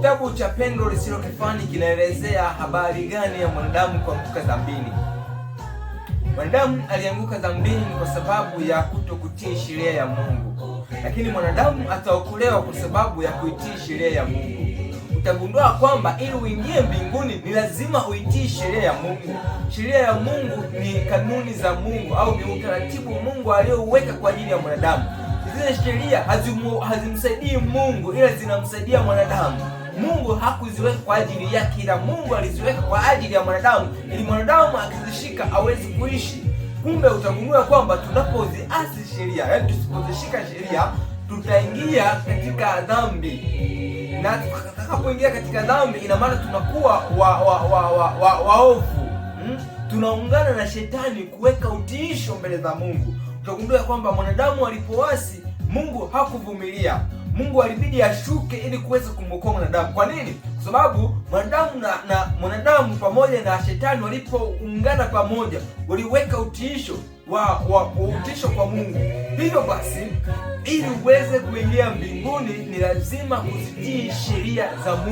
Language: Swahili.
Kitabu cha Pendo Lisilo Kifani kinaelezea habari gani ya mwanadamu kuanguka dhambini. Mwanadamu alianguka dhambini kwa sababu ya kutokutii sheria ya Mungu, lakini mwanadamu ataokolewa kwa sababu ya kuitii sheria ya Mungu. Utagundua kwamba ili uingie mbinguni ni lazima uitii sheria ya Mungu. Sheria ya Mungu ni kanuni za Mungu au ni utaratibu Mungu aliyouweka kwa ajili ya mwanadamu. Zile sheria hazimsaidii Mungu, ila zinamsaidia mwanadamu. Mungu hakuziweka kwa ajili yake, ila Mungu aliziweka kwa ajili ya mwanadamu, ili mwanadamu akizishika awezi kuishi. Kumbe utagundua kwamba tunapoziasi sheria, yaani tusipozishika sheria, tutaingia katika dhambi. Na tutakapoingia katika dhambi, ina maana tunakuwa waovu. Tunaungana na shetani kuweka utiisho mbele za Mungu. Utagundua kwamba mwanadamu alipoasi, Mungu hakuvumilia. Mungu alibidi ashuke ili kuweza kumwokoa mwanadamu. Kwa nini? Kwa sababu mwanadamu pamoja na shetani walipoungana pamoja, waliweka utiisho utiisho kwa Mungu. Hivyo basi, ili uweze kuingia mbinguni ni lazima kuzitii sheria za Mungu.